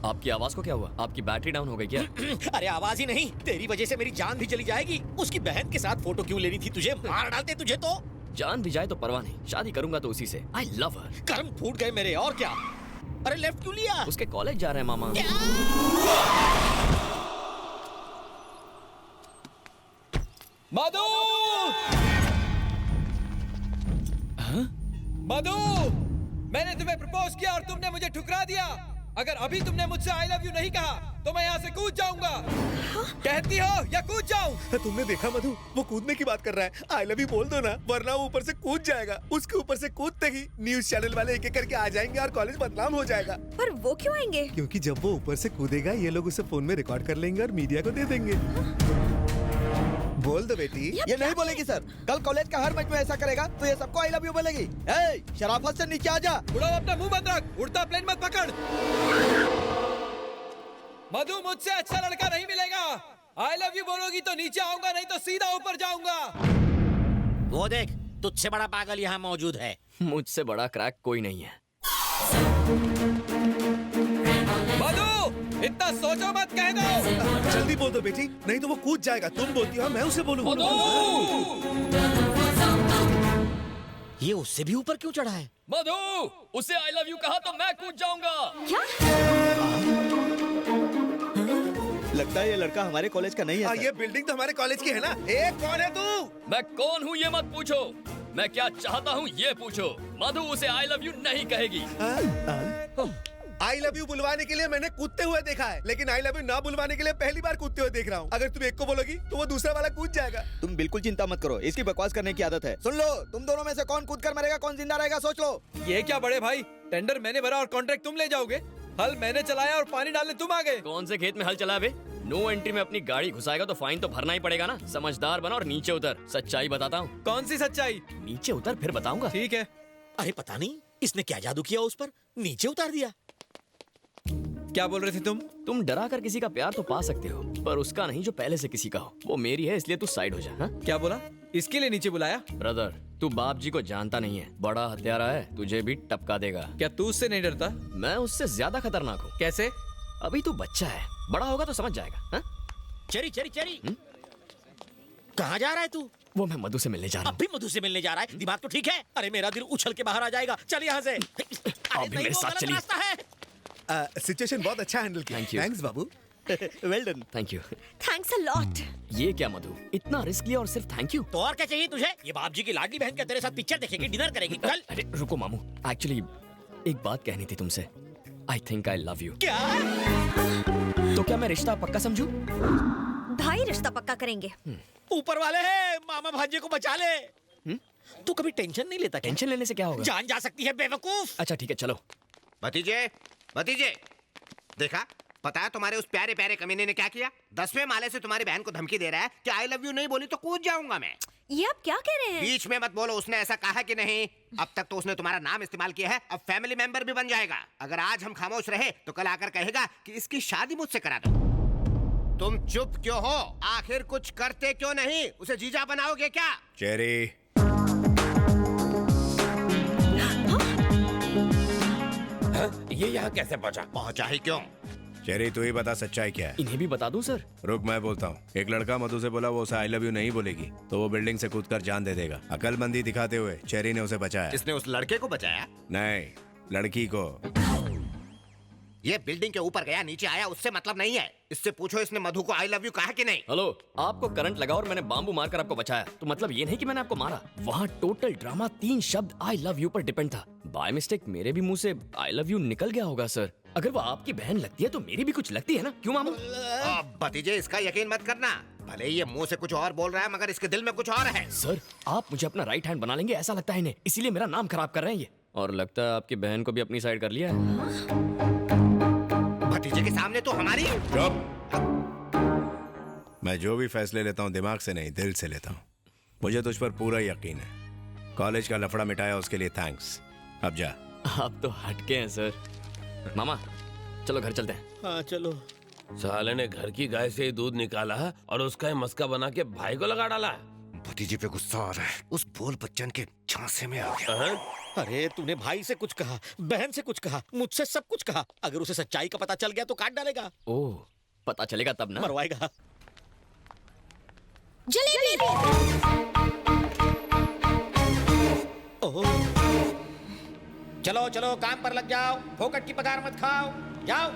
आपकी आवाज को क्या हुआ? आपकी बैटरी डाउन हो गई क्या? अरे आवाज ही नहीं, तेरी वजह से मेरी जान भी चली जाएगी। उसकी बहन के साथ फोटो क्यों लेनी थी तुझे? मार डालते तुझे तो। जान भी जाए तो परवाह नहीं, शादी करूंगा तो उसी से। आई लव हर। कर्म फूट गए मेरे, और क्या। अरे लेफ्ट क्यों लिया? उसके कॉलेज जा रहे हैं मामा। मधु! मधु! मैंने तुम्हें प्रपोज किया और तुमने मुझे ठुकरा दिया। अगर अभी तुमने मुझसे आई लव यू नहीं कहा तो मैं यहाँ से कूद जाऊंगा। कहती हो या कूद जाऊं? तुमने देखा मधु, वो कूदने की बात कर रहा है। आई लव यू बोल दो ना, वरना वो ऊपर से कूद जाएगा। उसके ऊपर से कूदते ही न्यूज चैनल वाले एक एक करके आ जाएंगे और कॉलेज बदनाम हो जाएगा। पर वो क्यों आएंगे? क्योंकि जब वो ऊपर से कूदेगा, ये लोग उसे फोन में रिकॉर्ड कर लेंगे और मीडिया को दे देंगे। बोल दो बेटी। ये नहीं बोलेगी सर। कल कॉलेज का हर मैच में ऐसा करेगा तो ये सबको आई लव यू बोलेगी। ए, शराफत से नीचे आ जा। उड़ाओ, अपना मुंह बंद रख। उड़ता प्लेन मत पकड़। मधु, मुझसे अच्छा लड़का नहीं मिलेगा। आई लव यू बोलोगी तो नीचे आऊंगा, नहीं तो सीधा ऊपर जाऊंगा। वो देख, तुझसे बड़ा पागल यहाँ मौजूद है। मुझसे बड़ा क्रैक कोई नहीं है। मधु, इतना सोचो मत, कह दो। जल्दी बोल दो बेटी, नहीं तो वो कूद जाएगा। तुम बोलती हो, मैं उसे बोलूंगा। ये उससे भी ऊपर क्यों चढ़ा है? मधु, उसे आई लव यू कहा तो मैं कूद जाऊंगा। क्या? लगता है ये लड़का हमारे कॉलेज का नहीं है। ये बिल्डिंग तो हमारे कॉलेज की है ना। ए, कौन है तू? मैं कौन हूँ ये मत पूछो, मैं क्या चाहता हूँ ये पूछो। मधु उसे आई लव यू नहीं कहेगी। आई लव यू बुलवाने के लिए मैंने कूदते हुए देखा है, लेकिन आई लव यू ना बुलवाने के लिए पहली बार कूदते हुए देख रहा हूँ। अगर तुम एक को बोलोगी तो वो दूसरा वाला कूद जाएगा। तुम बिल्कुल चिंता मत करो, इसकी बकवास करने की आदत है। सुन लो, तुम दोनों में से कौन कूद कर मरेगा, कौन जिंदा रहेगा, सोच लो। ये क्या बड़े भाई, टेंडर मैंने भरा और कॉन्ट्रैक्ट तुम ले जाओगे। हल मैंने चलाया और पानी डालने तुम आ गए। कौन से खेत में हल चला बे? नो एंट्री में अपनी गाड़ी घुसाएगा तो फाइन तो भरना ही पड़ेगा ना। समझदार बना और नीचे उतर। सच्चाई बताता हूँ। कौन सी सच्चाई? नीचे उतर फिर बताऊंगा। ठीक है। अरे पता नहीं इसने क्या जादू किया, उस पर नीचे उतार दिया। क्या बोल रहे थे तुम? तुम डरा कर किसी का प्यार तो पा सकते हो, पर उसका नहीं जो पहले से किसी का हो। वो मेरी है, इसलिए तू साइड हो जा। हाँ? क्या बोला? इसके लिए नीचे बुलाया? ब्रदर, तू बाप जी को जानता नहीं है। बड़ा हत्यारा है, तुझे भी टपका देगा। क्या तू उससे नहीं डरता? मैं उससे ज्यादा खतरनाक हूँ। कैसे? अभी तू बच्चा है, बड़ा होगा तो समझ जाएगा। हाँ? चरी चरी चरी, कहाँ जा रहा है तू? वो मैं मधु से मिलने जा रहा अब भी मधु से मिलने जा रहा है? दिमाग तो ठीक है? अरे मेरा दिल उछल के बाहर आ जाएगा। चल यहाँ से। आप भी मेरे साथ चलिए। सिचुएशन बहुत अच्छा हैंडल किया। Thank you. Thanks Babu. Well done. Thank you. Thanks a lot. ये क्या मधु, इतना रिस्क लिया और सिर्फ थैंक यू? तो और क्या चाहिए तुझे? ये बाप जी की लाडली बहन क्या तेरे साथ पिक्चर देखेगी, डिनर करेगी? चल। अरे रुको मामू, एक्चुअली एक बात कहनी थी तुमसे। I think I love you. क्या? तो क्या मैं रिश्ता पक्का समझूं? भाई रिश्ता पक्का करेंगे। ऊपर वाले हैं, मामा भांजे को बचा ले। तू कभी टेंशन नहीं लेता क्या? टेंशन लेने से क्या होगा? जान जा सकती है बेवकूफ। अच्छा ठीक है, चलो। भतीजे, भतीजे, देखा? पता है तुम्हारे उस प्यारे प्यारे कमीने ने क्या किया? 10वें माले से तुम्हारी बहन को धमकी दे रहा है कि आई लव यू नहीं बोली तो कूद जाऊंगा मैं। ये आप क्या कह रहे हैं? बीच में मत बोलो, उसने ऐसा कहा कि नहीं। अब तक तो उसने तुम्हारा नाम इस्तेमाल किया है, अब फैमिली मेंबर भी बन जाएगा। अगर आज हम खामोश रहे तो कल आकर कहेगा कि इसकी शादी मुझसे करा दो। तुम चुप क्यों हो? आखिर कुछ करते क्यों नहीं? उसे जीजा बनाओगे क्या? चेरी, ये यहाँ कैसे पहुँचा ही क्यों? चेरी, तू ही बता सच्चाई क्या है। इन्हें भी बता दूं सर? रुक, मैं बोलता हूँ। एक लड़का मधु से बोला वो उसे आई लव यू नहीं बोलेगी तो वो बिल्डिंग से कूदकर जान दे देगा। अकलमंदी दिखाते हुए चेरी ने उसे बचाया। इसने उस लड़के को बचाया? नहीं, लड़की को। ये बिल्डिंग के ऊपर गया, नीचे आया, उससे मतलब नहीं है। इससे पूछो इसने मधु को आई लव यू कहा कि नहीं। हेलो, आपको करंट लगा और मैंने बाम्बू मारकर आपको बचाया, तो मतलब ये नहीं कि मैंने आपको मारा। वहाँ टोटल ड्रामा 3 शब्द आई लव यू पर डिपेंड था। बाय मिस्टेक मेरे भी मुंह से आई लव यू निकल गया होगा सर। अगर वो आपकी बहन लगती है तो मेरी भी कुछ लगती है ना, क्यों मामू? भतीजे, इसका यकीन मत करना। भले ये मुंह से कुछ और बोल रहा है मगर इसके दिल में कुछ और है। सर, आप मुझे अपना राइट हैंड बना लेंगे ऐसा लगता है इन्हें, इसीलिए मेरा नाम खराब कर रहे हैं ये। और लगता है आपकी बहन को भी अपनी साइड कर लिया है। भतीजे के सामने तो हमारी। मैं जो भी फैसले लेता हूँ दिमाग से नहीं, दिल से लेता हूँ। मुझे तुझ पर पूरा यकीन है। कॉलेज का लफड़ा मिटाया उसके लिए थैंक्स। अब जा। आप तो हटके हैं सर। मामा चलो घर चलते हैं। हाँ चलो। साले ने घर की गाय से ही दूध निकाला और उसका ही मस्का बना के भाई को लगा डाला। भतीजे पे गुस्सा आ रहा है। उस बोल बच्चन के झांसे में आ गया। हाँ? अरे तूने भाई से कुछ कहा, बहन से कुछ कहा, मुझसे सब कुछ कहा। अगर उसे सच्चाई का पता चल गया तो काट डालेगा। ओह, पता चलेगा तब ना। मरवाएगा। जलेबी। ओह। चलो चलो काम पर लग जाओ, फोकट की पगार मत खाओ, जाओ।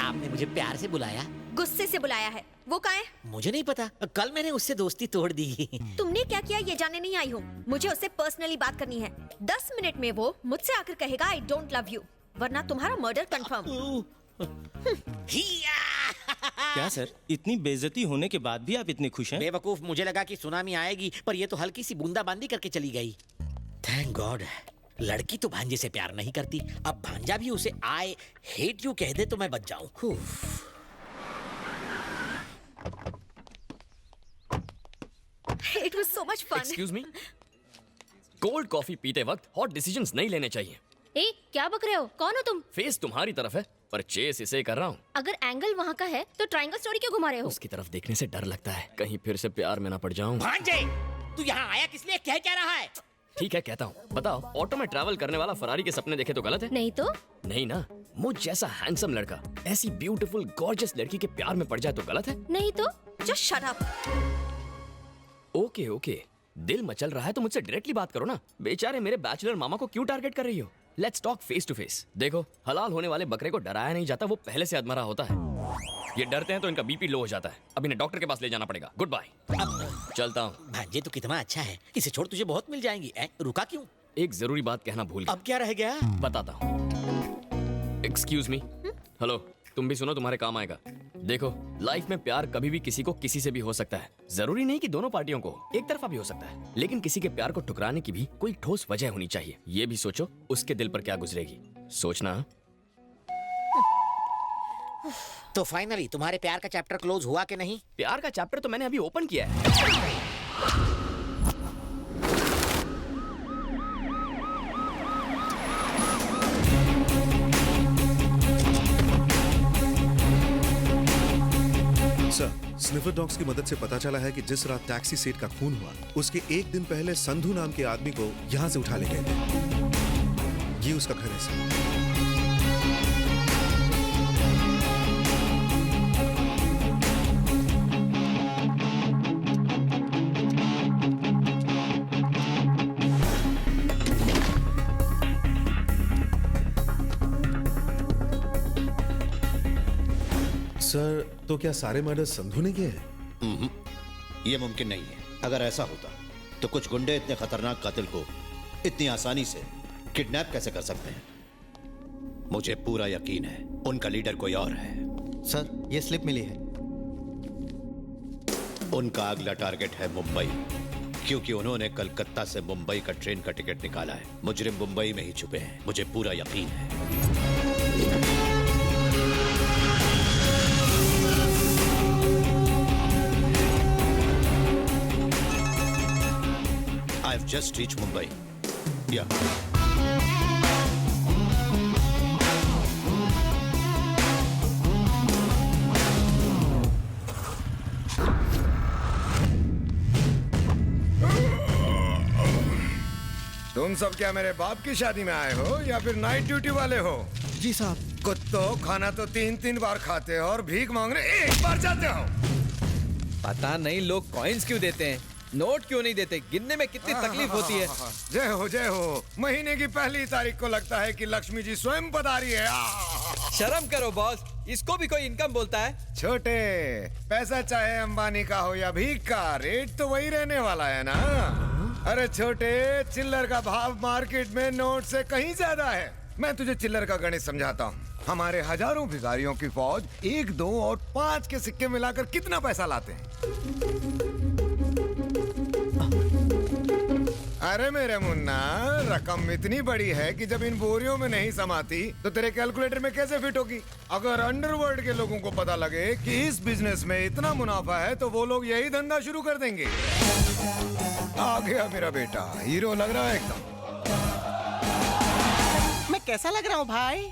आपने मुझे प्यार से बुलाया? गुस्से से बुलाया है। वो कहाँ है? मुझे नहीं पता, कल मैंने उससे दोस्ती तोड़ दी। तुमने क्या किया ये जानने नहीं आई हूँ। मुझे उससे पर्सनली बात करनी है। 10 मिनट में वो मुझसे आकर कहेगा आई डोंट लव यू, वरना तुम्हारा मर्डर कंफर्म। क्या सर, इतनी बेइज्जती होने के बाद भी आप इतने खुश हैं? बेवकूफ, मुझे लगा कि सुनामी आएगी, पर ये तो हल्की सी बूंदाबांदी करके चली गई। Thank God. लड़की तो भांजे से प्यार नहीं करती, अब भांजा भी उसे आई हेट यू कह दे तो मैं बच जाऊं। It was so much fun. Excuse me, cold coffee पीते वक्त हॉट डिसीजंस नहीं लेने चाहिए। ए, क्या बक रहे हो? कौन हो तुम? फेस तुम्हारी तरफ है पर चेस इसे कर रहा हूँ। अगर एंगल वहाँ का है तो ट्रायंगल स्टोरी क्यों घुमा रहे हो? उसकी तरफ देखने से डर लगता है, कहीं फिर से प्यार में ना पड़ जाऊं। भांजे, तू यहाँ आया किस लिए? क्या रहा है? ठीक है कहता हूँ। बताओ, ऑटो में ट्रैवल करने वाला फरारी के सपने देखे तो गलत है? नहीं तो? नहीं ना। मुझ जैसा हैंडसम लड़का ऐसी ब्यूटीफुल गॉर्जियस लड़की के प्यार में पड़ जाए तो गलत है? नहीं तो? Just shut up. Okay okay, दिल मचल रहा है तो मुझसे डायरेक्टली बात करो ना। बेचारे मेरे बैचलर मामा को क्यों टारगेट कर रही हो? Let's talk face to face. देखो, हलाल होने वाले बकरे को डराया नहीं जाता, वो पहले से अधमरा होता है। ये डरते हैं तो इनका बीपी लो हो जाता है। अब इन्हें डॉक्टर के पास ले जाना पड़ेगा। गुड बाय, चलता हूँ। भांजे तो कितना अच्छा है, इसे छोड़ तुझे बहुत मिल जाएंगी। रुका क्यों? एक जरूरी बात कहना भूल गया। अब क्या रह गया? बताता हूँ। Excuse me. हेलो, तुम भी सुनो, तुम्हारे काम आएगा। देखो, लाइफ में प्यार कभी भी किसी को किसी से भी हो सकता है। जरूरी नहीं कि दोनों पार्टियों को, एक तरफा भी हो सकता है। लेकिन किसी के प्यार को ठुकराने की भी कोई ठोस वजह होनी चाहिए। ये भी सोचो उसके दिल पर क्या गुजरेगी। सोचना। तो फाइनली तुम्हारे प्यार का चैप्टर क्लोज हुआ कि नहीं? प्यार का चैप्टर तो मैंने अभी ओपन किया है। सर, स्निफर डॉग्स की मदद से पता चला है कि जिस रात टैक्सी सेठ का खून हुआ, उसके एक दिन पहले संधू नाम के आदमी को यहाँ से उठा ले गए थे। ये उसका घर है सर। सर, तो क्या सारे मर्डर संधू ने किए हैं? ये मुमकिन नहीं है। अगर ऐसा होता तो कुछ गुंडे इतने खतरनाक कातिल को इतनी आसानी से किडनैप कैसे कर सकते हैं? मुझे पूरा यकीन है उनका लीडर कोई और है। सर, ये स्लिप मिली है। उनका अगला टारगेट है मुंबई, क्योंकि उन्होंने कलकत्ता से मुंबई का ट्रेन का टिकट निकाला है। मुजरिम मुंबई में ही छुपे हैं, मुझे पूरा यकीन है। I've just reached Mumbai. Yeah. तुम सब क्या मेरे बाप की शादी में आए हो या फिर नाइट ड्यूटी वाले हो? जी साहब। कुत्तो, खाना तो 3-3 बार खाते हो और भीख मांगने एक बार जाते हो। पता नहीं लोग कॉइन्स क्यों देते हैं, नोट क्यों नहीं देते? गिनने में कितनी तकलीफ होती है। जय हो जय हो। महीने की पहली तारीख को लगता है कि लक्ष्मी जी स्वयं पधारी है। शर्म करो बॉस, इसको भी कोई इनकम बोलता है? छोटे, पैसा चाहे अंबानी का हो या भीख का, रेट तो वही रहने वाला है ना। अरे छोटे, चिल्लर का भाव मार्केट में नोट से कहीं ज्यादा है। मैं तुझे चिल्लर का गणित समझाता हूँ। हमारे हजारों भिखारियों की फौज 1, 2 और 5 के सिक्के मिलाकर कितना पैसा लाते हैं? अरे मेरे मुन्ना, रकम इतनी बड़ी है कि जब इन बोरियों में नहीं समाती तो तेरे कैलकुलेटर में कैसे फिट होगी? अगर अंडरवर्ल्ड के लोगों को पता लगे कि इस बिजनेस में इतना मुनाफा है तो वो लोग यही धंधा शुरू कर देंगे। आ गया मेरा बेटा, हीरो लग रहा है एकदम। मैं कैसा लग रहा हूँ भाई?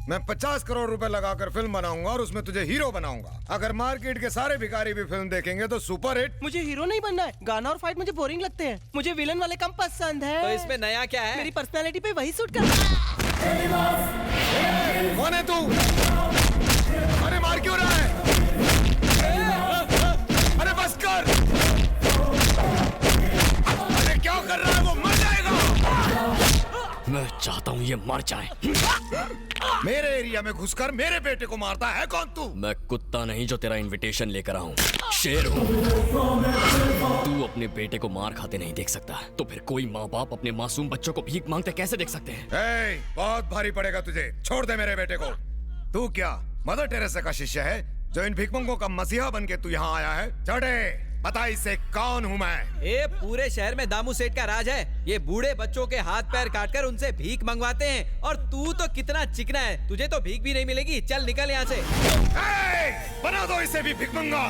मैं 50 करोड़ रुपए लगाकर फिल्म बनाऊंगा और उसमें तुझे हीरो बनाऊंगा। अगर मार्केट के सारे भिखारी भी फिल्म देखेंगे तो सुपर हिट। मुझे हीरो नहीं बनना है, गाना और फाइट मुझे बोरिंग लगते हैं, मुझे विलन वाले कम पसंद है। तो इसमें नया क्या है? मेरी पर्सनालिटी पे वही सूट करता है। कौन है तू? अरे मार क्यों रहा है? अरे बस कर। अरे क्या कर रहा है? वो मर जाएगा। मैं चाहता हूँ ये मर जाए। मेरे एरिया में घुसकर मेरे बेटे को मारता है कौन तू? मैं कुत्ता नहीं जो तेरा इनविटेशन लेकर आऊं, शेर हूँ। तू अपने बेटे को मार खाते नहीं देख सकता, तो फिर कोई माँ बाप अपने मासूम बच्चों को भीख मांगते कैसे देख सकते हैं? बहुत भारी पड़ेगा तुझे, छोड़ दे मेरे बेटे को। तू क्या मदर टेरेसा का शिष्य है जो इन भिखमंगों का मसीहा बन के तू यहाँ आया है? चढ़े बता इससे कौन हूँ मैं? ये पूरे शहर में दामू सेठ का राज है। ये बूढ़े बच्चों के हाथ पैर काटकर उनसे भीख मंगवाते हैं। और तू तो कितना चिकना है, तुझे तो भीख भी नहीं मिलेगी। चल निकल यहाँ से। बना दो इसे भी भिखमंगा।